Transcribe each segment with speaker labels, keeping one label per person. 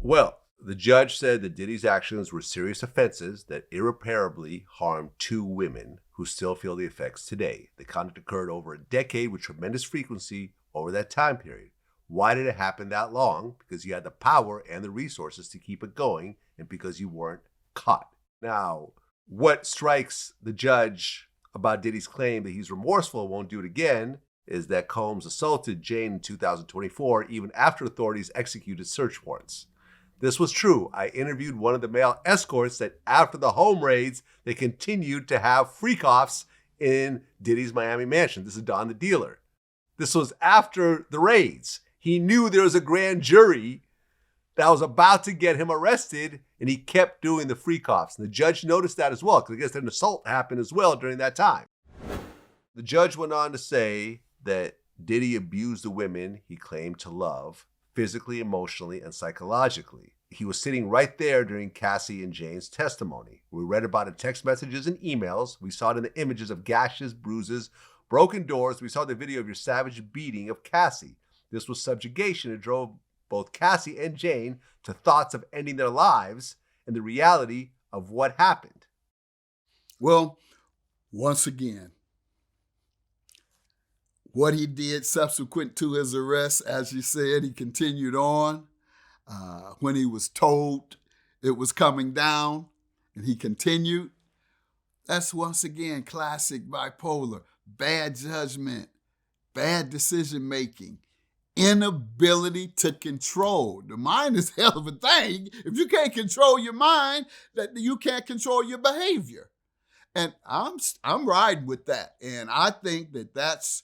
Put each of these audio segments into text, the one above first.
Speaker 1: Well, the judge said that Diddy's actions were serious offenses that irreparably harmed 2 women who still feel the effects today. The conduct occurred over a decade with tremendous frequency over that time period. Why did it happen that long? Because you had the power and the resources to keep it going, and because you weren't caught. Now, what strikes the judge about Diddy's claim that he's remorseful and won't do it again is that Combs assaulted Jane in 2024, even after authorities executed search warrants. This was true. I interviewed one of the male escorts that after the home raids, they continued to have freak-offs in Diddy's Miami mansion. This is Don the dealer. This was after the raids. He knew there was a grand jury that was about to get him arrested, and he kept doing the freak-offs. And the judge noticed that as well, because I guess an assault happened as well during that time. The judge went on to say that Diddy abused the women he claimed to love, physically, emotionally, and psychologically. He was sitting right there during Cassie and Jane's testimony. We read about it in text messages and emails. We saw it in the images of gashes, bruises, broken doors. We saw the video of your savage beating of Cassie. This was subjugation. It drove both Cassie and Jane to thoughts of ending their lives and the reality of what happened.
Speaker 2: Well, once again, what he did subsequent to his arrest, as you said, he continued on. When he was told it was coming down and he continued, that's once again classic bipolar, bad judgment, bad decision-making, inability to control. The mind is a hell of a thing. If you can't control your mind, that you can't control your behavior. And I'm riding with that. And I think that that's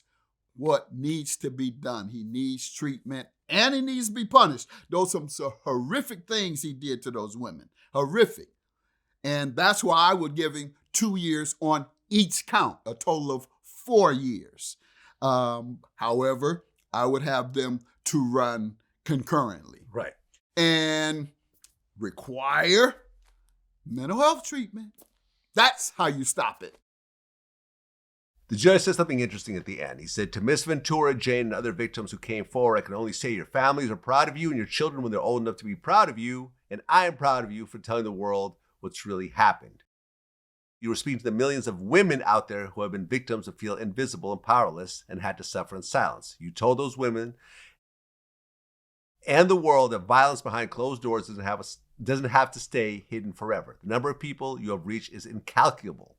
Speaker 2: what needs to be done. He needs treatment and he needs to be punished. Those are some horrific things he did to those women. Horrific. And that's why I would give him 2 years on each count, a total of 4 years. However, I would have them to run concurrently.
Speaker 1: Right.
Speaker 2: And require mental health treatment. That's how you stop it.
Speaker 1: The judge said something interesting at the end. He said, to Miss Ventura, Jane, and other victims who came forward, I can only say your families are proud of you and your children when they're old enough to be proud of you. And I am proud of you for telling the world what's really happened. You were speaking to the millions of women out there who have been victims and feel invisible and powerless and had to suffer in silence. You told those women and the world that violence behind closed doors doesn't have to stay hidden forever. The number of people you have reached is incalculable.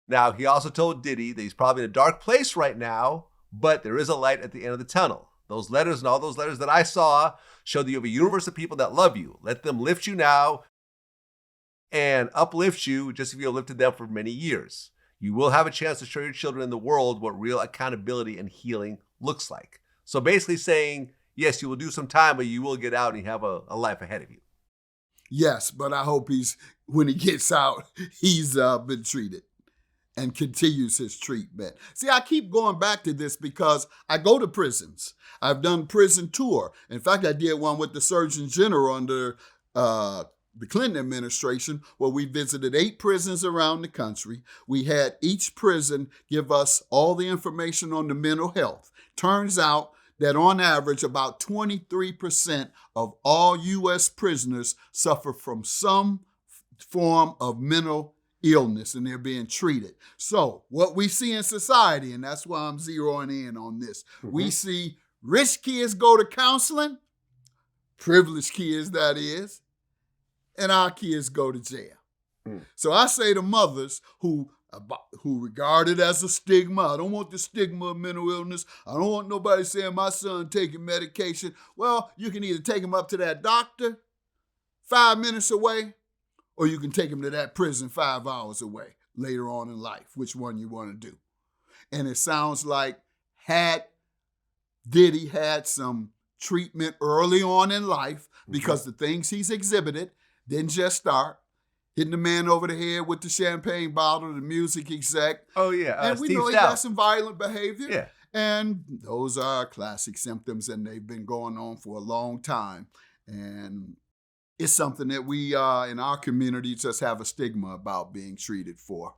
Speaker 1: Now, he also told Diddy that he's probably in a dark place right now, but there is a light at the end of the tunnel. Those letters and all those letters that I saw show that you have a universe of people that love you. Let them lift you now and uplift you just as you have lifted them for many years. You will have a chance to show your children in the world what real accountability and healing looks like. So basically saying, yes, you will do some time, but you will get out and you have a life ahead of you.
Speaker 2: Yes, but I hope when he gets out, he's been treated and continues his treatment. See, I keep going back to this because I go to prisons. I've done prison tour. In fact, I did one with the Surgeon General under the Clinton administration, where we visited 8 prisons around the country. We had each prison give us all the information on the mental health. Turns out that on average, about 23% of all U.S. prisoners suffer from some form of mental illness and they're being treated. So what we see in society, and that's why I'm zeroing in on this, we see rich kids go to counseling, privileged kids that is, and our kids go to jail. So I say to mothers who regard it as a stigma, I don't want the stigma of mental illness. I don't want nobody saying my son taking medication. Well, you can either take him up to that doctor 5 minutes away, or you can take him to that prison 5 hours away later on in life, which one you want to do. And it sounds like had Diddy had some treatment early on in life, because the things he's exhibited didn't just start. Hitting the man over the head with the champagne bottle, the music exec.
Speaker 1: Oh, yeah.
Speaker 2: And we
Speaker 1: Steve
Speaker 2: know he
Speaker 1: Stout.
Speaker 2: got some violent behavior.
Speaker 1: Yeah.
Speaker 2: And those are classic symptoms, and they've been going on for a long time. And it's something that we in our community just have a stigma about being treated for.